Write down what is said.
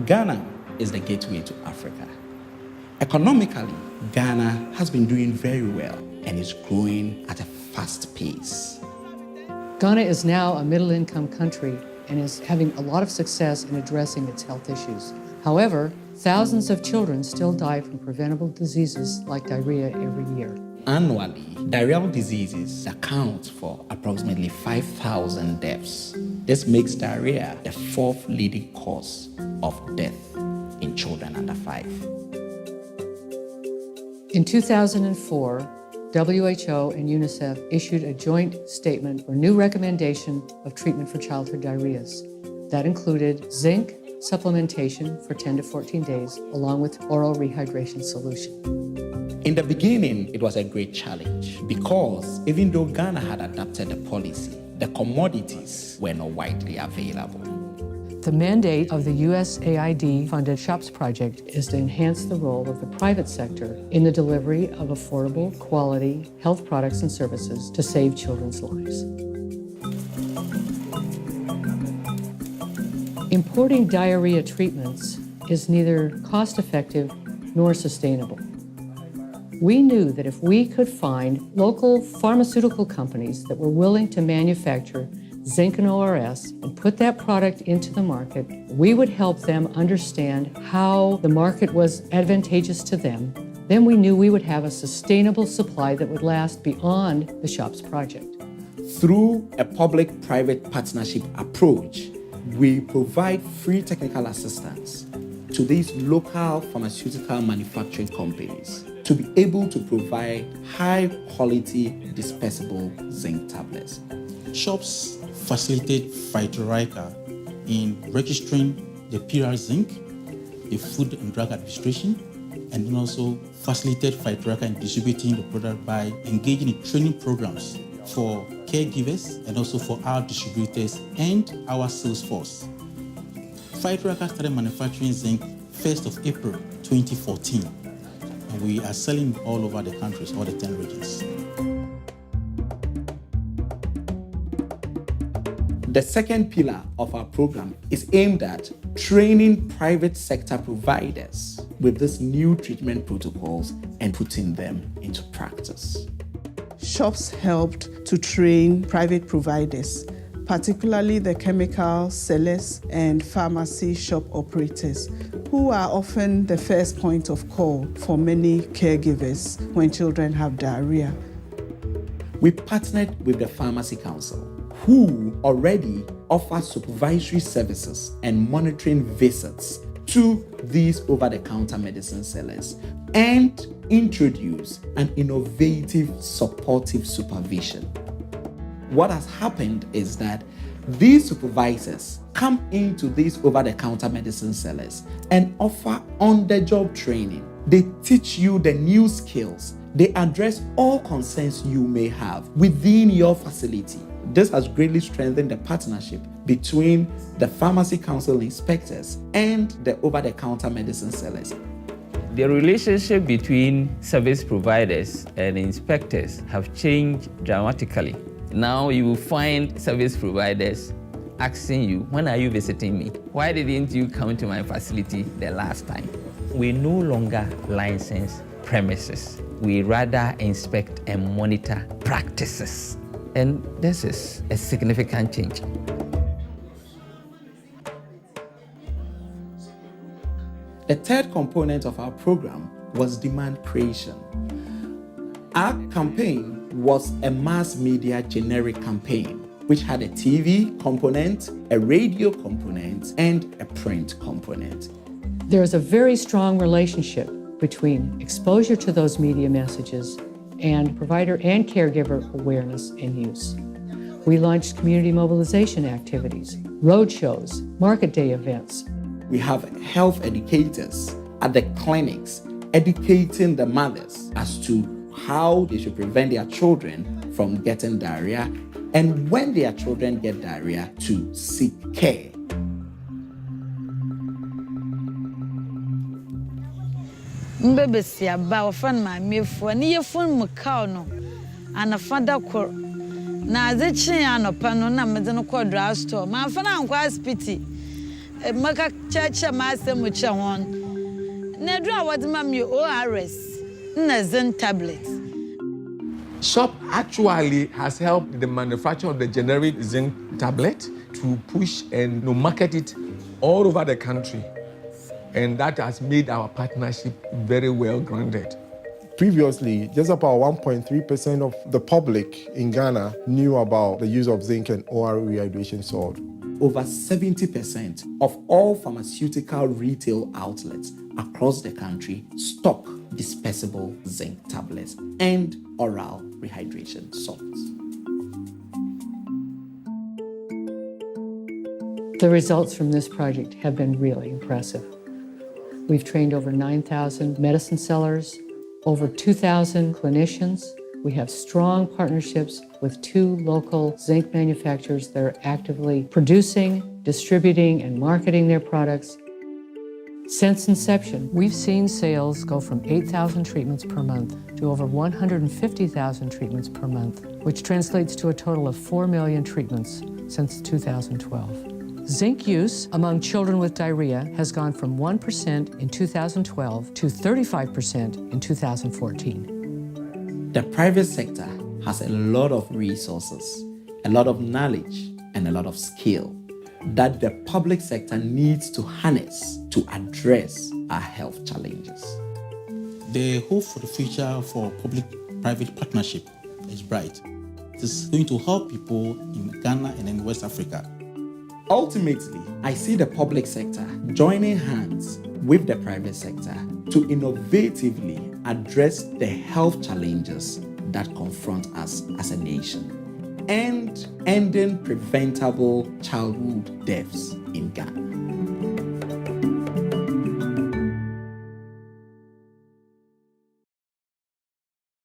Ghana is the gateway to Africa. Economically, Ghana has been doing very well and is growing at a fast pace. Ghana is now a middle-income country and is having a lot of success in addressing its health issues. However, thousands of children still die from preventable diseases like diarrhea every year. Annually, diarrheal diseases account for approximately 5,000 deaths. This makes diarrhea the fourth leading cause of death in children under 5. In 2004, WHO and UNICEF issued a joint statement for new recommendation of treatment for childhood diarrheas. That included zinc supplementation for 10 to 14 days, along with oral rehydration solution. In the beginning, it was a great challenge because even though Ghana had adopted the policy, the commodities were not widely available. The mandate of the USAID-funded SHOPS project is to enhance the role of the private sector in the delivery of affordable, quality health products and services to save children's lives. Importing diarrhea treatments is neither cost-effective nor sustainable. We knew that if we could find local pharmaceutical companies that were willing to manufacture zinc and ORS and put that product into the market, we would help them understand how the market was advantageous to them. Then we knew we would have a sustainable supply that would last beyond the SHOPS project. Through a public-private partnership approach, we provide free technical assistance to these local pharmaceutical manufacturing companies to be able to provide high-quality dispersible zinc tablets. SHOPS facilitate Phytorhica in registering the PR zinc, the Food and Drug Administration, and then also facilitate Phytorhica in distributing the product by engaging in training programs for caregivers and also for our distributors and our sales force. Phytorhica started manufacturing zinc 1st of April 2014, and we are selling all over the countries, all the 10 regions. The second pillar of our program is aimed at training private sector providers with these new treatment protocols and putting them into practice. SHOPS helped to train private providers, particularly the chemical sellers and pharmacy shop operators, who are often the first point of call for many caregivers when children have diarrhea. We partnered with the Pharmacy Council, who already offer supervisory services and monitoring visits to these over-the-counter medicine sellers and introduce an innovative supportive supervision. What has happened is that these supervisors come into these over-the-counter medicine sellers and offer on-the-job training. They teach you the new skills. They address all concerns you may have within your facility. This has greatly strengthened the partnership between the Pharmacy Council inspectors and the over-the-counter medicine sellers. The relationship between service providers and inspectors have changed dramatically. Now you will find service providers asking you, when are you visiting me? Why didn't you come to my facility the last time? We no longer license premises. We rather inspect and monitor practices. And this is a significant change. The third component of our program was demand creation. Our campaign was a mass media generic campaign, which had a TV component, a radio component, and a print component. There is a very strong relationship between exposure to those media messages and provider and caregiver awareness and use. We launched community mobilization activities, road shows, market day events. We have health educators at the clinics educating the mothers as to how they should prevent their children from getting diarrhea, and when their children get diarrhea, to seek care. Mbebesi aba ofan ma mefo ni yefun mukao no anafada kor na azechi anopa no na mede no kɔ drug store ma fa na nkwa hospital maka chacha ma asem cha won. Na do a wodema me ORS na Zinc tablets. SHOP actually has helped the manufacture of the generic Zinc tablet to push and market it all over the country. And that has made our partnership very well grounded. Previously, just about 1.3% of the public in Ghana knew about the use of zinc and oral rehydration salt. Over 70% of all pharmaceutical retail outlets across the country stock dispersible zinc tablets and oral rehydration salts. The results from this project have been really impressive. We've trained over 9,000 medicine sellers, over 2,000 clinicians. We have strong partnerships with 2 local zinc manufacturers that are actively producing, distributing, and marketing their products. Since inception, we've seen sales go from 8,000 treatments per month to over 150,000 treatments per month, which translates to a total of 4 million treatments since 2012. Zinc use among children with diarrhea has gone from 1% in 2012 to 35% in 2014. The private sector has a lot of resources, a lot of knowledge, and a lot of skill that the public sector needs to harness to address our health challenges. The hope for the future for public-private partnership is bright. It is going to help people in Ghana and in West Africa. Ultimately, I see the public sector joining hands with the private sector to innovatively address the health challenges that confront us as a nation and ending preventable childhood deaths in Ghana.